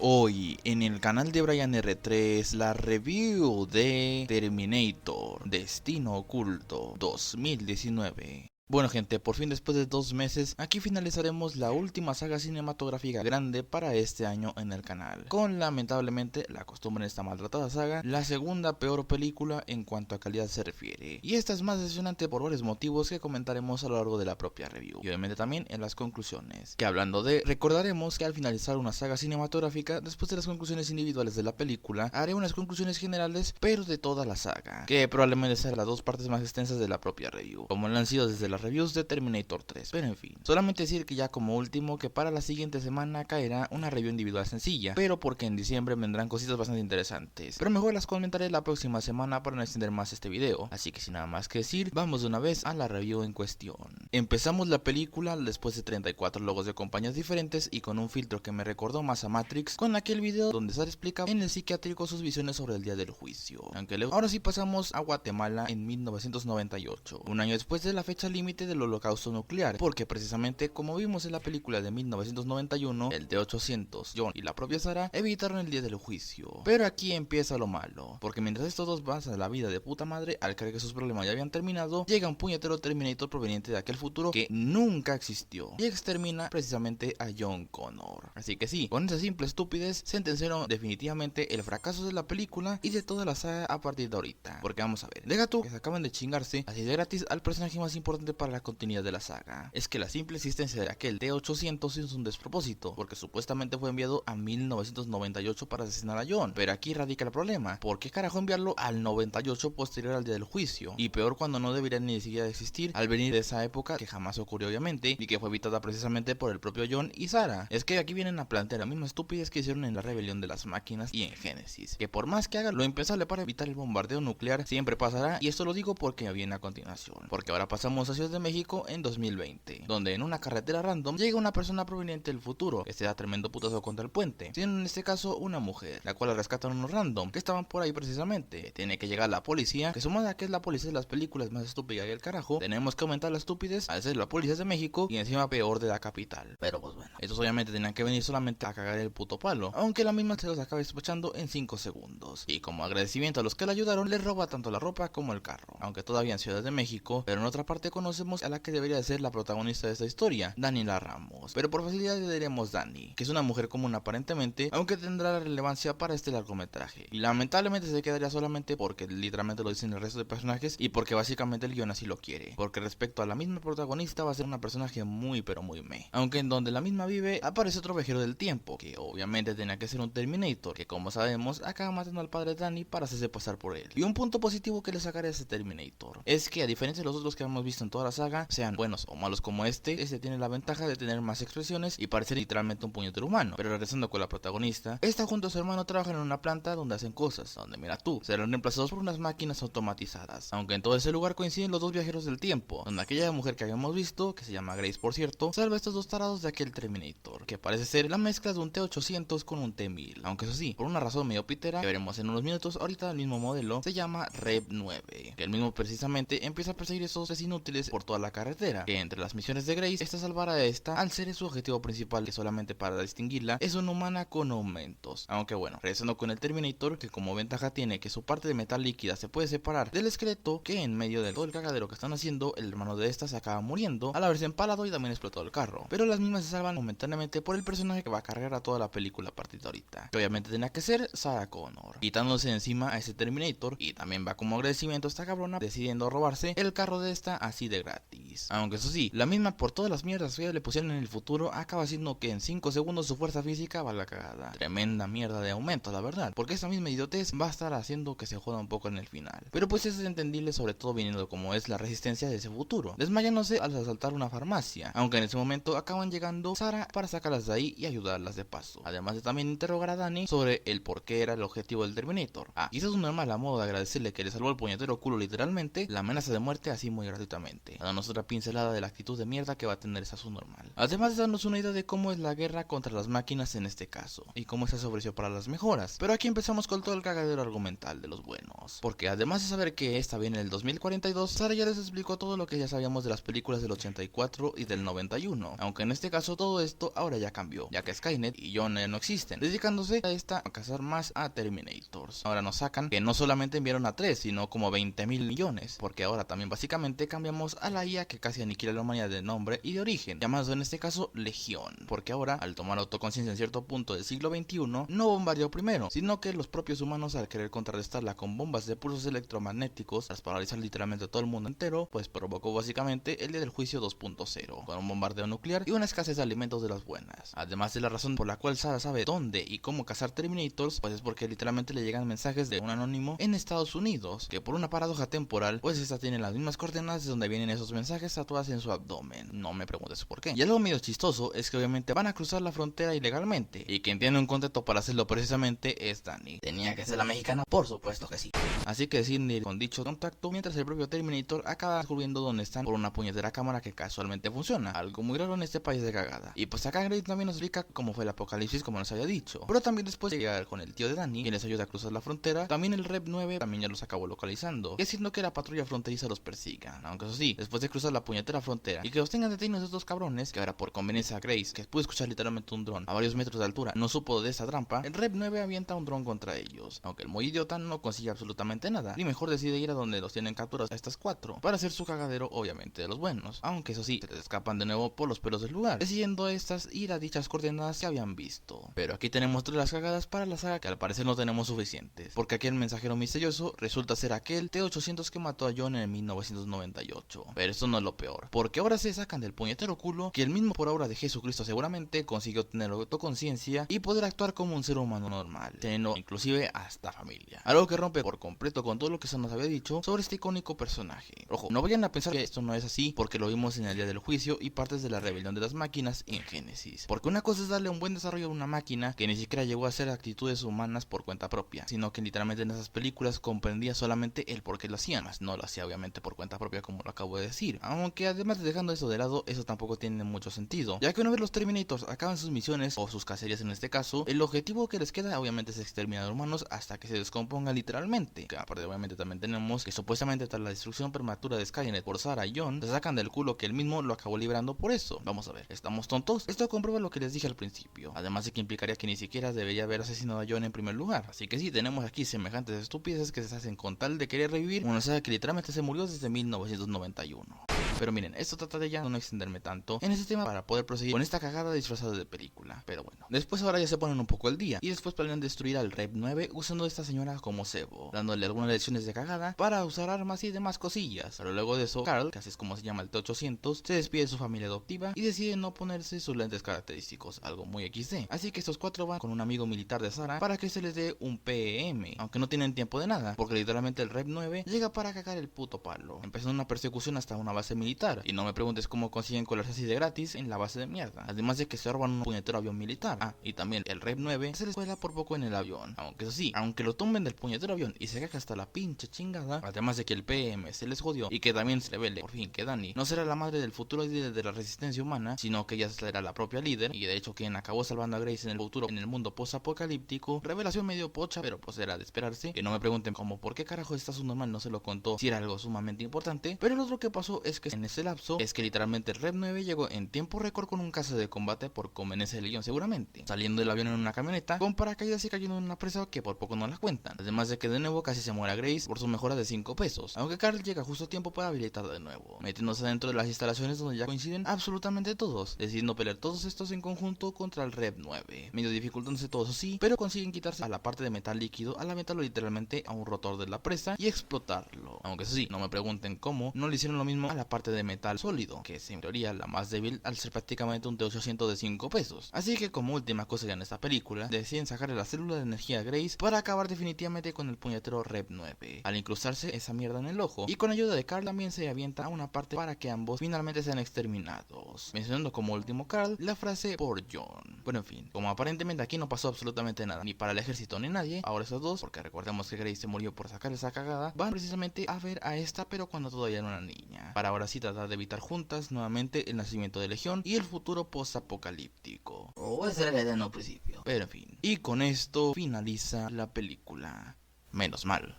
Hoy en el canal de Brian R3 la review de Terminator Destino Oculto 2019. Bueno gente, por fin después de 2 meses, aquí finalizaremos la última saga cinematográfica grande para este año en el canal, con lamentablemente, la costumbre en esta maltratada saga, la segunda peor película en cuanto a calidad se refiere. Y esta es más decepcionante por varios motivos que comentaremos a lo largo de la propia review, y obviamente también en las conclusiones. Que hablando de, recordaremos que al finalizar una saga cinematográfica, después de las conclusiones individuales de la película, haré unas conclusiones generales, pero de toda la saga, que probablemente sean las dos partes más extensas de la propia review, como lo han sido desde la reviews de Terminator 3, pero en fin, solamente decir que ya como último que para la siguiente semana caerá una review individual sencilla, pero porque en diciembre vendrán cositas bastante interesantes, pero mejor las comentaré la próxima semana para no extender más este video, así que sin nada más que decir, vamos de una vez a la review en cuestión. Empezamos la película después de 34 logos de compañías diferentes y con un filtro que me recordó más a Matrix, con aquel video donde Sarah explica en el psiquiátrico sus visiones sobre el día del juicio. Aunque luego, ahora sí pasamos a Guatemala en 1998, un año después de la fecha límite del holocausto nuclear, porque precisamente como vimos en la película de 1991, el T-800, John y la propia Sarah evitaron el día del juicio. Pero aquí empieza lo malo, porque mientras estos dos pasan la vida de puta madre, al creer que sus problemas ya habían terminado, llega un puñetero Terminator proveniente de aquel futuro que nunca existió y extermina precisamente a John Connor. Así que sí, con esa simple estupidez sentenciaron definitivamente el fracaso de la película y de toda la saga a partir de ahorita, porque vamos a ver, deja tú que se acaban de chingarse así de gratis al personaje más importante para la continuidad de la saga. Es que la simple existencia de aquel T-800 es un despropósito, porque supuestamente fue enviado a 1998 para asesinar a John, pero aquí radica el problema, ¿por qué carajo enviarlo al 98 posterior al día del juicio? Y peor cuando no debería ni siquiera existir al venir de esa época que jamás ocurrió obviamente, y que fue evitada precisamente por el propio John y Sarah. Es que aquí vienen a plantear la misma estupidez que hicieron en la rebelión de las máquinas y en Génesis, que por más que hagan lo impensable para evitar el bombardeo nuclear, siempre pasará, y esto lo digo porque viene a continuación, porque ahora pasamos a Ciudad de México en 2020, donde en una carretera random llega una persona proveniente del futuro que se da tremendo putazo contra el puente, siendo en este caso una mujer, la cual rescatan unos random que estaban por ahí precisamente. Tiene que llegar la policía, que sumada que es la policía de las películas más estúpida que el carajo, tenemos que aumentar la estupidez al ser la policía de México y encima peor de la capital. Pero pues bueno, estos obviamente tenían que venir solamente a cagar el puto palo, aunque la misma se los acaba despachando en 5 segundos, y como agradecimiento a los que la ayudaron, les roba tanto la ropa como el carro, aunque todavía en Ciudad de México, pero en otra parte conocemos a la que debería de ser la protagonista de esta historia, Daniela Ramos, pero por facilidad le diremos Dani, que es una mujer común aparentemente, aunque tendrá la relevancia para este largometraje, y lamentablemente se quedaría solamente porque literalmente lo dicen el resto de personajes y porque básicamente el guion así lo quiere, porque respecto a la misma protagonista va a ser una personaje muy pero muy meh, aunque en donde la misma vive aparece otro viajero del tiempo, que obviamente tenía que ser un Terminator, que como sabemos acaba matando al padre de Dani para hacerse pasar por él. Y un punto positivo que le sacaré a este Terminator es que a diferencia de los otros que hemos visto en toda la saga, sean buenos o malos como este tiene la ventaja de tener más expresiones y parecer literalmente un puñetero humano. Pero regresando con la protagonista, esta junto a su hermano trabajan en una planta donde hacen cosas, donde mira tú, serán reemplazados por unas máquinas automatizadas, aunque en todo ese lugar coinciden los dos viajeros del tiempo, donde aquella mujer que habíamos visto, que se llama Grace por cierto, salva a estos dos tarados de aquel Terminator, que parece ser la mezcla de un T-800 con un T-1000, aunque eso sí, por una razón medio pitera, que veremos en unos minutos, ahorita el mismo modelo se llama Rev 9, que el mismo precisamente empieza a perseguir esos tres inútiles por toda la carretera, que entre las misiones de Grace está salvar a esta, al ser su objetivo principal, que solamente para distinguirla es una humana con aumentos. Aunque bueno, regresando con el Terminator, que como ventaja tiene que su parte de metal líquida se puede separar del esqueleto, que en medio de todo el cagadero que están haciendo, el hermano de esta se acaba muriendo al haberse empalado y también explotado el carro, pero las mismas se salvan momentáneamente por el personaje que va a cargar a toda la película a partir de ahorita, que obviamente tenía que ser Sarah Connor, quitándose encima a ese Terminator, y también va como agradecimiento a esta cabrona decidiendo robarse el carro de esta así de gratis. Aunque eso sí, la misma por todas las mierdas que le pusieron en el futuro acaba haciendo que en 5 segundos su fuerza física valga cagada. Tremenda mierda de aumento, la verdad, porque esta misma idiotez va a estar haciendo que se joda un poco en el final. Pero pues eso es entendible, sobre todo viniendo como es la resistencia de ese futuro, desmayándose al asaltar una farmacia, aunque en ese momento acaban llegando Sarah para sacarlas de ahí y ayudarlas de paso, además de también interrogar a Dani sobre el por qué era el objetivo del Terminator. Quizás un normal a modo de agradecerle que le salvó el puñetero culo literalmente, la amenaza de muerte así muy gratuitamente. básicamente, dándonos otra pincelada de la actitud de mierda que va a tener esa subnormal. Además de darnos una idea de cómo es la guerra contra las máquinas en este caso, y cómo se ofreció para las mejoras. Pero aquí empezamos con todo el cagadero argumental de los buenos, porque además de saber que esta viene en el 2042, Sara ya les explicó todo lo que ya sabíamos de las películas del 84 y del 91, aunque en este caso todo esto ahora ya cambió, ya que Skynet y John no existen, dedicándose a cazar más a Terminators. Ahora nos sacan que no solamente enviaron a 3, sino como 20.000 millones, porque ahora también básicamente cambiamos a la IA que casi aniquila la humanidad de nombre y de origen, llamado en este caso Legión, porque ahora al tomar autoconciencia en cierto punto del siglo XXI, no bombardeó primero, sino que los propios humanos al querer contrarrestarla con bombas de pulsos electromagnéticos, tras paralizar literalmente todo el mundo entero, pues provocó básicamente el día del juicio 2.0, con un bombardeo nuclear y una escasez de alimentos de las buenas. Además de la razón por la cual Sara sabe dónde y cómo cazar Terminators, pues es porque literalmente le llegan mensajes de un anónimo en Estados Unidos, que por una paradoja temporal, pues esta tiene las mismas coordenadas de donde vienen esos mensajes tatuadas en su abdomen. No me preguntes por qué. Y algo medio chistoso es que obviamente van a cruzar la frontera ilegalmente, y quien tiene un contacto para hacerlo precisamente es Dani. Tenía que ser la mexicana, por supuesto que sí. Así que sin ir con dicho contacto, mientras el propio Terminator acaba descubriendo dónde están por una puñetera cámara que casualmente funciona, algo muy raro en este país de cagada. Y pues acá Grace también nos explica cómo fue el apocalipsis, como nos había dicho, pero también después de llegar con el tío de Dani, quien les ayuda a cruzar la frontera, también el Rep 9 también ya los acabó localizando, y haciendo que la patrulla fronteriza los persiga. Aunque eso sí, después de cruzar la puñetera frontera y que los tengan detenidos estos cabrones, que ahora por conveniencia a Grace, que pudo escuchar literalmente un dron a varios metros de altura, no supo de esa trampa, el Rep 9 avienta un dron contra ellos, aunque el muy idiota no consigue absolutamente nada, y mejor decide ir a donde los tienen capturados a estas 4, para hacer su cagadero obviamente de los buenos, aunque eso sí, se les escapan de nuevo por los pelos del lugar, decidiendo estas ir a dichas coordenadas que habían visto. Pero aquí tenemos 3 las cagadas para la saga que al parecer no tenemos suficientes, porque aquí el mensajero misterioso resulta ser aquel T-800 que mató a John en 1998. Pero esto no es lo peor, porque ahora se sacan del puñetero culo que el mismo por obra de Jesucristo seguramente consiguió tener autoconciencia y poder actuar como un ser humano normal, teniendo inclusive hasta familia, algo que rompe por completo con todo lo que se nos había dicho sobre este icónico personaje. Ojo, no vayan a pensar que esto no es así porque lo vimos en el día del juicio y partes de la rebelión de las máquinas en Génesis, porque una cosa es darle un buen desarrollo a una máquina que ni siquiera llegó a hacer actitudes humanas por cuenta propia, sino que literalmente en esas películas comprendía solamente el por qué lo hacían, más no lo hacía obviamente por cuenta propia como lo acabo de decir, aunque además de dejando eso de lado, eso tampoco tiene mucho sentido, ya que una vez los Terminators acaban sus misiones o sus cacerías en este caso, el objetivo que les queda obviamente es exterminar a humanos hasta que se descompongan literalmente, que aparte obviamente también tenemos que supuestamente tras la destrucción prematura de Skynet por Sara y John, se sacan del culo que él mismo lo acabó librando por eso. Vamos a ver, ¿estamos tontos? Esto comprueba lo que les dije al principio, además de que implicaría que ni siquiera debería haber asesinado a John en primer lugar, así que sí, tenemos aquí semejantes estupideces que se hacen con tal de querer revivir una saga que literalmente se murió desde 1991. Pero miren, esto trata de ya no extenderme tanto en este tema para poder proseguir con esta cagada disfrazada de película. Pero bueno, después ahora ya se ponen un poco al día y después planean destruir al Rep 9 usando a esta señora como cebo, dándole algunas lecciones de cagada para usar armas y demás cosillas. Pero luego de eso, Carl, que así es como se llama el T-800, se despide de su familia adoptiva y decide no ponerse sus lentes característicos, algo muy XD. Así que estos 4 van con un amigo militar de Sara para que se les dé un PM, aunque no tienen tiempo de nada, porque literalmente el Rep 9 llega para cagar el puto palo, empezando una persecución hasta una base militar. Y no me preguntes cómo consiguen colarse así de gratis en la base de mierda, además de que se roban un puñetero avión militar. Y también el Rep 9 se les cuela por poco en el avión, aunque eso sí, aunque lo tumben del puñetero avión y se caga hasta la pinche chingada, además de que el PM se les jodió y que también se revele por fin que Dani no será la madre del futuro líder de la resistencia humana, sino que ella será la propia líder, y de hecho quien acabó salvando a Grace en el futuro en el mundo post-apocalíptico. Revelación medio pocha, pero pues era de esperarse. Que no me pregunten como por qué carajo esta subnormal no se lo contó si era algo sumamente importante. Pero lo otro que pasó es que en ese lapso es que literalmente el Rep 9 llegó en tiempo récord con un caza de combate por conveniencia de Legión seguramente, saliendo del avión en una camioneta con paracaídas y cayendo en una presa que por poco no la cuentan, además de que de nuevo casi se muera Grace por su mejora de 5 pesos, aunque Carl llega justo a tiempo para habilitarla de nuevo, metiéndose dentro de las instalaciones donde ya coinciden absolutamente todos, decidiendo pelear todos estos en conjunto contra el Rep 9, medio dificultándose todo eso sí, pero consiguen quitarse a la parte de metal líquido al aventarlo literalmente a un rotor de la presa y explotarlo, aunque eso sí, no me pregunten cómo no le hicieron lo mismo a la parte de metal sólido, que es en teoría la más débil al ser prácticamente un T-800 de 5 pesos. Así que como última cosa ya en esta película, deciden sacarle la célula de energía a Grace para acabar definitivamente con el puñetero Rep 9, al incrustarse esa mierda en el ojo, y con ayuda de Carl también se avienta a una parte para que ambos finalmente sean exterminados, mencionando como último Carl la frase por John. Bueno, en fin, como aparentemente aquí no pasó absolutamente nada, ni para el ejército ni nadie, ahora esos dos, porque recordemos que Grace se murió por sacar esa cagada, van precisamente a ver a esta pero cuando todavía era una niña, para ahora así tratar de evitar juntas nuevamente el nacimiento de Legión y el futuro post-apocalíptico. O esa era la idea en un principio. Pero en fin. Y con esto finaliza la película. Menos mal.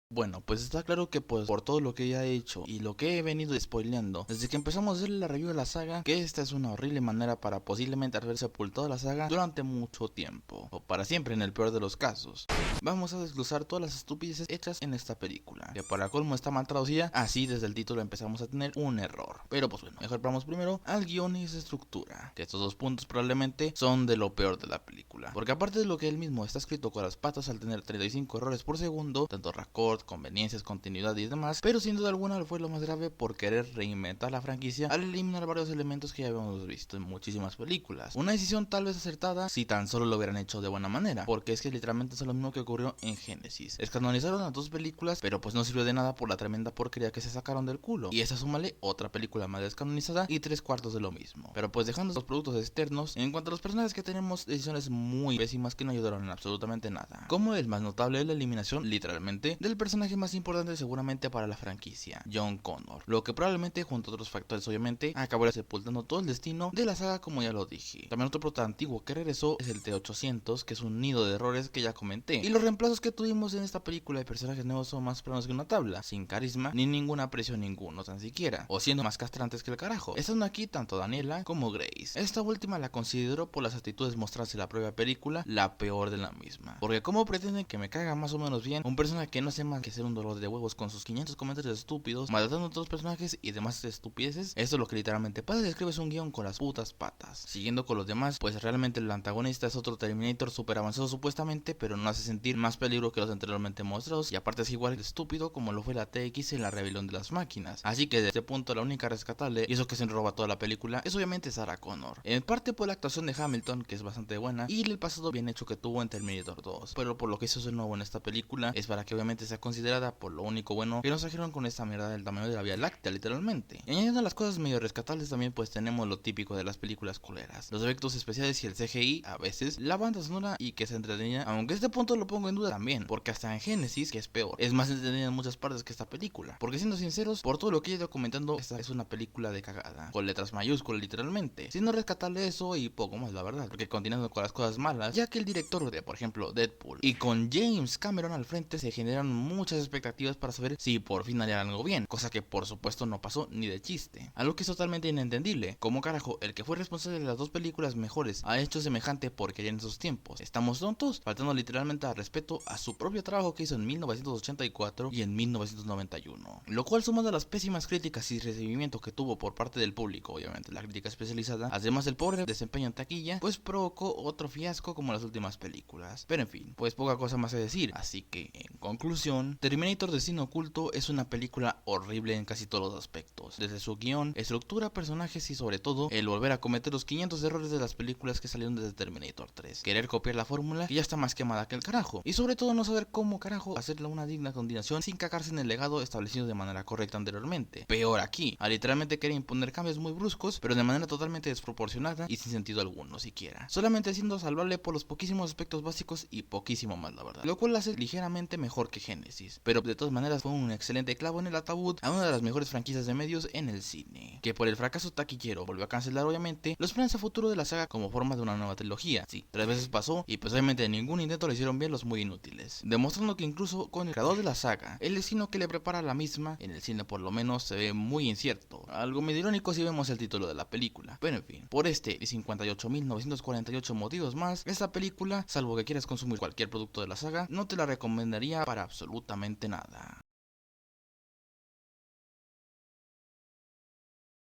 Bueno, pues está claro que pues por todo lo que ya he hecho y lo que he venido spoileando desde que empezamos a hacer la review de la saga, que esta es una horrible manera para posiblemente haber sepultado la saga durante mucho tiempo, o para siempre en el peor de los casos. Vamos a desglosar todas las estupideces hechas en esta película, que para colmo está mal traducida, así desde el título empezamos a tener un error. Pero pues bueno, mejor vamos primero al guión y su estructura, que estos dos puntos probablemente son de lo peor de la película, porque aparte de lo que él mismo está escrito con las patas al tener 35 errores por segundo, tanto raccord, conveniencias, continuidad y demás, pero sin duda alguna fue lo más grave por querer reinventar la franquicia al eliminar varios elementos que ya habíamos visto en muchísimas películas. Una decisión tal vez acertada si tan solo lo hubieran hecho de buena manera, porque es que literalmente es lo mismo que ocurrió en Génesis. Escanonizaron las dos películas, pero pues no sirvió de nada por la tremenda porquería que se sacaron del culo, y esa súmale otra película más descanonizada y 3/4 de lo mismo. Pero pues dejando los productos externos, en cuanto a los personajes que tenemos decisiones muy pésimas que no ayudaron en absolutamente nada, como el más notable de la eliminación literalmente del personaje más importante seguramente para la franquicia, John Connor, lo que probablemente junto a otros factores obviamente acabará sepultando todo el destino de la saga, como ya lo dije. También otro prota antiguo que regresó es el T-800, que es un nido de errores que ya comenté, y los reemplazos que tuvimos en esta película de personajes nuevos son más planos que una tabla, sin carisma ni ninguna aprecio ninguno tan siquiera, o siendo más castrantes que el carajo, estando aquí tanto Daniela como Grace. Esta última la considero por las actitudes mostradas en la propia película la peor de la misma, porque como pretenden que me caiga más o menos bien un personaje que no hace más que ser un dolor de huevos con sus 500 comentarios estúpidos, matando a otros personajes y demás estupideces. Esto es lo que literalmente pasa si escribes un guión con las putas patas. Siguiendo con los demás, pues realmente el antagonista es otro Terminator super avanzado supuestamente, pero no hace sentir más peligro que los anteriormente mostrados, y aparte es igual de estúpido como lo fue la TX en la rebelión de las máquinas. Así que desde este punto la única rescatable, y eso que se roba toda la película, es obviamente Sarah Connor. En parte por la actuación de Hamilton, que es bastante buena, y el pasado bien hecho que tuvo en Terminator 2, pero por lo que hizo de nuevo en esta película, es para que obviamente sea considerada por lo único bueno que nos trajeron con esta mierda del tamaño de la Vía Láctea, literalmente. Y añadiendo las cosas medio rescatables también pues tenemos lo típico de las películas culeras, los efectos especiales y el CGI a veces, la banda sonora y que se entretenía, aunque este punto lo pongo en duda también, porque hasta en Génesis, que es peor, es más entretenida en muchas partes que esta película, porque siendo sinceros, por todo lo que he ido comentando, esta es una película de cagada, con letras mayúsculas literalmente, siendo rescatable eso y poco más la verdad, porque continuando con las cosas malas, ya que el director de por ejemplo Deadpool y con James Cameron al frente se generan muchas expectativas para saber si por fin harían algo bien, cosa que por supuesto no pasó ni de chiste, algo que es totalmente inentendible. Como carajo el que fue responsable de las dos películas mejores ha hecho semejante porquería en esos tiempos? ¿Estamos tontos? Faltando literalmente al respeto a su propio trabajo que hizo en 1984 y en 1991, lo cual sumado a las pésimas críticas y recibimiento que tuvo por parte del público, obviamente la crítica especializada, además del pobre desempeño en taquilla, pues provocó otro fiasco como las últimas películas. Pero en fin, pues poca cosa más que decir, así que en conclusión, Terminator Destino Oculto es una película horrible en casi todos los aspectos, desde su guión, estructura, personajes y sobre todo el volver a cometer los 500 errores de las películas que salieron desde Terminator 3, querer copiar la fórmula que ya está más quemada que el carajo, y sobre todo no saber cómo carajo hacerle una digna continuación sin cagarse en el legado establecido de manera correcta anteriormente. Peor aquí, a literalmente querer imponer cambios muy bruscos, pero de manera totalmente desproporcionada y sin sentido alguno siquiera, solamente siendo salvable por los poquísimos aspectos básicos y poquísimo más la verdad, lo cual la hace ligeramente mejor que Génesis, pero de todas maneras fue un excelente clavo en el ataúd a una de las mejores franquicias de medios en el cine, que por el fracaso taquillero volvió a cancelar obviamente los planes a futuro de la saga como forma de una nueva trilogía. Sí, 3 veces pasó y pues obviamente ningún intento lo hicieron bien los muy inútiles, demostrando que incluso con el creador de la saga, el destino que le prepara la misma, en el cine por lo menos se ve muy incierto, algo medio irónico si vemos el título de la película. Pero en fin, por este y 58.948 motivos más, esta película, salvo que quieras consumir cualquier producto de la saga, no te la recomendaría para absolutamente nada.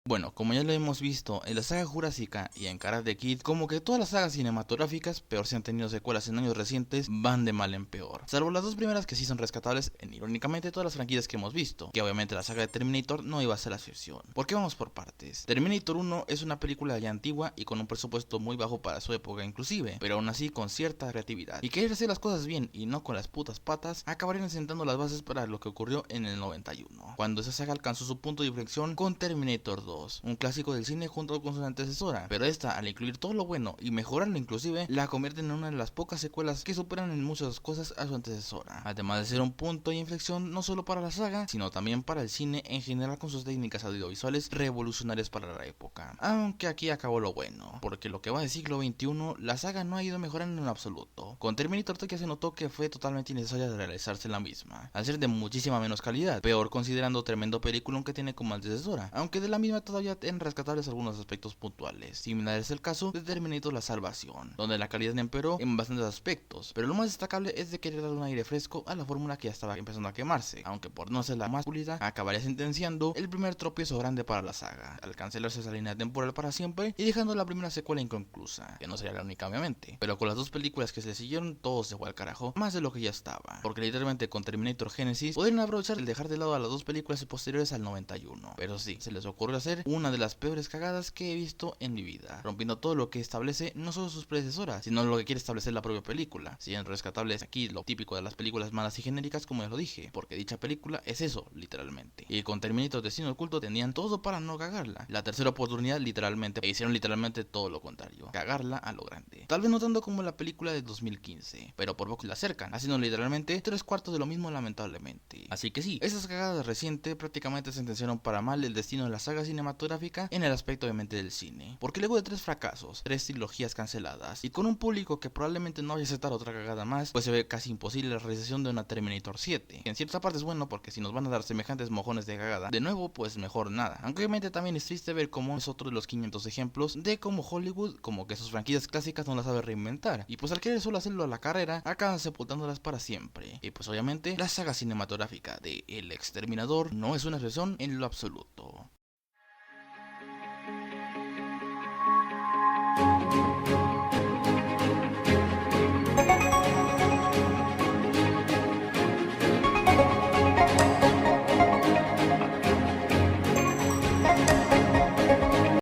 Bueno, como ya lo hemos visto en la saga Jurásica y en Karate Kid, como que todas las sagas cinematográficas, peor si han tenido secuelas en años recientes, van de mal en peor. Salvo las dos primeras que sí son rescatables en irónicamente todas las franquicias que hemos visto, que obviamente la saga de Terminator no iba a ser la excepción. Porque vamos por partes. Terminator 1 es una película ya antigua y con un presupuesto muy bajo para su época inclusive, pero aún así con cierta creatividad. Y querer hacer las cosas bien y no con las putas patas, acabarían sentando las bases para lo que ocurrió en el 91, cuando esa saga alcanzó su punto de inflexión con Terminator 2. 2, un clásico del cine junto con su antecesora, pero esta, al incluir todo lo bueno y mejorarlo inclusive, la convierte en una de las pocas secuelas que superan en muchas cosas a su antecesora, además de ser un punto de inflexión no solo para la saga, sino también para el cine en general con sus técnicas audiovisuales revolucionarias para la época. Aunque aquí acabó lo bueno, porque lo que va del siglo XXI, la saga no ha ido mejorando en absoluto. Con Terminator ya se notó que fue totalmente innecesaria de realizarse la misma, al ser de muchísima menos calidad, peor considerando tremendo película que tiene como antecesora, aunque de la misma todavía tienen rescatables algunos aspectos puntuales. Similar es el caso de Terminator La Salvación, donde la calidad empeoró en bastantes aspectos, pero lo más destacable es de querer dar un aire fresco a la fórmula que ya estaba empezando a quemarse, aunque por no ser la más pulida, acabaría sentenciando el primer tropiezo grande para la saga, al cancelarse esa línea temporal para siempre y dejando la primera secuela inconclusa, que no sería la única obviamente, pero con las dos películas que se siguieron todo se fue al carajo, más de lo que ya estaba, porque literalmente con Terminator Genesis podrían aprovechar el dejar de lado a las dos películas posteriores al 91, pero sí, se les ocurrió hacer una de las peores cagadas que he visto en mi vida, rompiendo todo lo que establece no solo sus predecesoras, sino lo que quiere establecer la propia película. Si bien rescatables aquí lo típico de las películas malas y genéricas, como ya lo dije, porque dicha película es eso, literalmente. Y con Terminator Destino Oculto tenían todo para no cagarla. La tercera oportunidad literalmente, e hicieron literalmente todo lo contrario, cagarla a lo grande. Tal vez no tanto como la película de 2015, pero por poco la acercan, haciendo literalmente 3/4 de lo mismo lamentablemente. Así que sí, esas cagadas recientes prácticamente sentenciaron para mal el destino de la saga cinematográfica en el aspecto obviamente del cine, porque luego de 3 fracasos, 3 trilogías canceladas, y con un público que probablemente no vaya a aceptar otra cagada más, pues se ve casi imposible la realización de una Terminator 7, que en cierta parte es bueno porque si nos van a dar semejantes mojones de cagada, de nuevo pues mejor nada, aunque obviamente también es triste ver cómo es otro de los 500 ejemplos de cómo Hollywood, como que sus franquicias clásicas no las sabe reinventar, y pues al querer solo hacerlo a la carrera, acaban sepultándolas para siempre, y pues obviamente la saga cinematográfica de El Exterminador no es una excepción en lo absoluto.